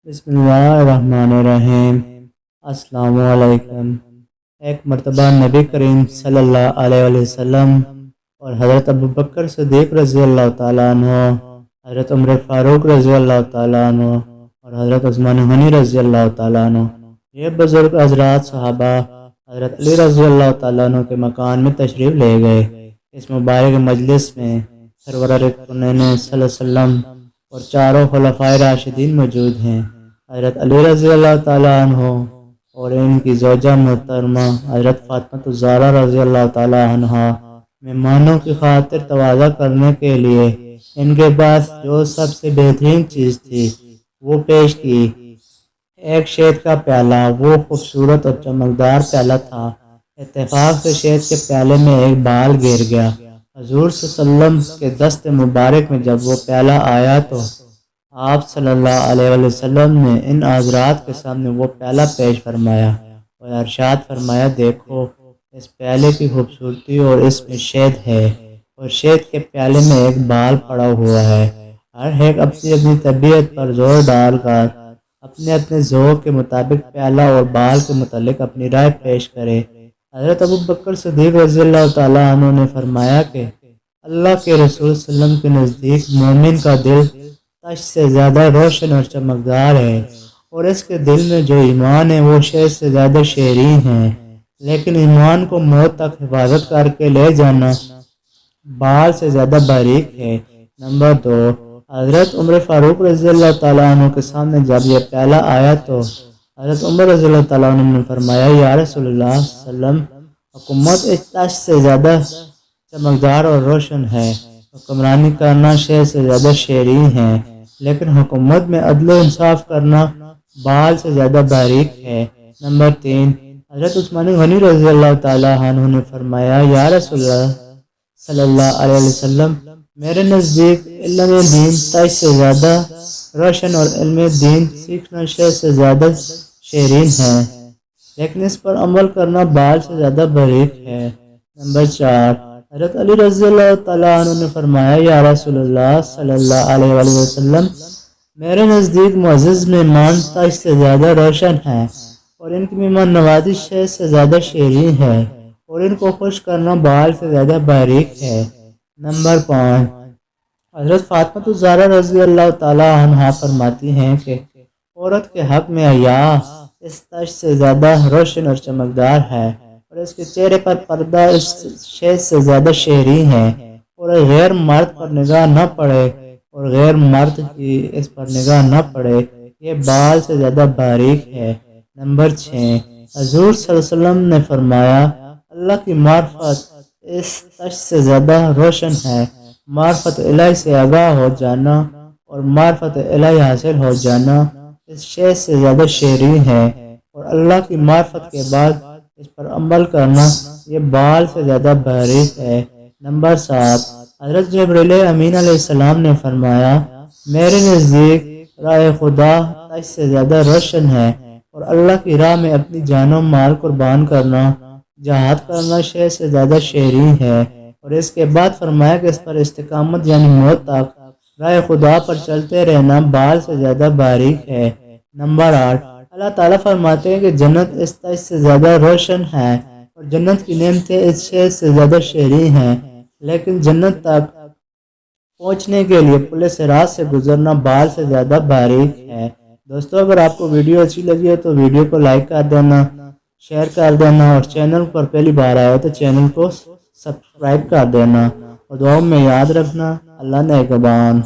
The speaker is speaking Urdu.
بسم اللہ الرحمن الرحیم۔ السلام علیکم۔ ایک مرتبہ نبی کریم صلی اللہ علیہ وسلم اور حضرت ابوبکر صدیق رضی اللہ تعالیٰ عنہ، حضرت عمر فاروق رضی اللہ تعالیٰ عنہ اور حضرت عثمان غنی رضی اللہ تعالیٰ عنہ، یہ بزرگ حضرات صحابہ حضرت علی رضی اللہ تعالیٰ عنہ کے مکان میں تشریف لے گئے۔ اس مبارک مجلس میں سرور کونین صلی اللہ علیہ وسلم اور چاروں خلفائے راشدین موجود ہیں۔ حضرت علی رضی اللہ تعالیٰ عنہ اور ان کی زوجہ محترمہ حضرت فاطمہ الزہرا رضی اللہ تعالیٰ عنہ مہمانوں کی خاطر تواضع کرنے کے لیے ان کے پاس جو سب سے بہترین چیز تھی وہ پیش کی۔ ایک شہد کا پیالہ، وہ خوبصورت اور چمکدار پیالہ تھا۔ اتفاق سے شہد کے پیالے میں ایک بال گر گیا۔ حضور صلی اللہ علیہ وسلم کے دست مبارک میں جب وہ پیالہ آیا تو آپ صلی اللہ علیہ وسلم نے ان حضرات کے سامنے وہ پیالہ پیش فرمایا اور ارشاد فرمایا، دیکھو اس پیالے کی خوبصورتی اور اس میں شہد ہے، اور شہد کے پیالے میں ایک بال پڑا ہوا ہے۔ ہر ایک اپنی اپنی طبیعت پر زور ڈال کر اپنے اپنے ذوق کے مطابق پیالہ اور بال کے متعلق اپنی رائے پیش کرے۔ حضرت ابوبکر صدیق رضی اللہ تعالیٰ عنہ نے فرمایا کہ اللہ کے رسول صلی اللہ علیہ وسلم کے نزدیک مومن کا دل تاش سے زیادہ روشن اور چمکدار ہے، اور اس کے دل میں جو ایمان ہے وہ شہد سے زیادہ شیریں ہے، لیکن ایمان کو موت تک حفاظت کر کے لے جانا بال سے زیادہ باریک ہے۔ نمبر 2، حضرت عمر فاروق رضی اللہ تعالیٰ عنہ کے سامنے جب یہ پیالہ آیا تو حضرت عمر رضی اللہ تعالیٰ عنہ نے فرمایا، یا رسول اللہ صلی اللہ علیہ وسلم، حکومت اس تاش سے زیادہ چمکدار اور روشن ہے، حکمرانی کرنا شہد سے زیادہ شیریں ہے، لیکن حکومت میں عدل و انصاف کرنا بال سے زیادہ باریک ہے۔ نمبر 3، حضرت عثمان غنی رضی اللہ تعالیٰ عنہ نے فرمایا، یا رسول اللہ صلی اللہ علیہ وسلم، میرے نزدیک علم دین تاش سے زیادہ روشن اور علم دین سیکھنا شہد سے زیادہ شیریں ہے، لیکن اس پر عمل کرنا بال سے زیادہ باریک ہے۔ نمبر 4، حضرت علی رضی اللہ تعالیٰ عنہ نے فرمایا، یا رسول اللہ صلی اللہ علیہ وسلم، میرے نزدیک معزز مہمان تاش سے زیادہ روشن ہیں، اور ان کی مہمان نوازی شہد سے زیادہ شیریں ہے، اور ان کو خوش کرنا بال سے زیادہ باریک ہے۔ نمبر 5، حضرت فاطمہ الزہرا رضی اللہ تعالیٰ عنہ فرماتی ہیں کہ عورت کے حق میں حیا اس تاش سے زیادہ روشن اور چمکدار ہے، اور اس کے چہرے پر پردہ اس شہد سے زیادہ شیریں ہے، اور غیر مرد پر نگاہ نہ پڑے اور غیر مرد کی اس پر نگاہ نہ پڑے، یہ بال سے زیادہ باریک ہے۔ نمبر 6، حضور صلی اللہ علیہ وسلم نے فرمایا، اللہ کی معرفت اس تاش سے زیادہ روشن ہے۔ معرفت الہی سے آگاہ ہو جانا اور معرفت الہی حاصل ہو جانا اس شہد سے زیادہ شیریں ہے، اور اللہ کی معرفت کے بعد اس پر عمل کرنا یہ بال سے زیادہ باریک ہے۔ نمبر 7، حضرت جبرائیل امین علیہ السلام نے فرمایا، میرے نزدیک راہ خدا تاش سے زیادہ روشن ہے، اور اللہ کی راہ میں اپنی جان و مال قربان کرنا، جہاد کرنا شہد سے زیادہ شیریں ہے، اور اس کے بعد فرمایا کہ اس پر استقامت یعنی موت تک راہ خدا پر چلتے رہنا بال سے زیادہ باریک ہے۔ نمبر 8، اللہ تعالیٰ فرماتے ہیں کہ جنت اس تاش سے زیادہ روشن ہے، اور جنت کی نعمتیں اس شہد سے زیادہ شیریں ہیں، لیکن جنت تک پہنچنے کے لیے پل صراط سے گزرنا بال سے زیادہ باریک ہے۔ دوستو، اگر آپ کو ویڈیو اچھی لگی ہے تو ویڈیو کو لائک کر دینا، شیئر کر دینا، اور چینل پر پہلی بار آیا تو چینل کو سبسکرائب کر دینا، اور دعاؤں میں یاد رکھنا۔ اللہ نگہبان۔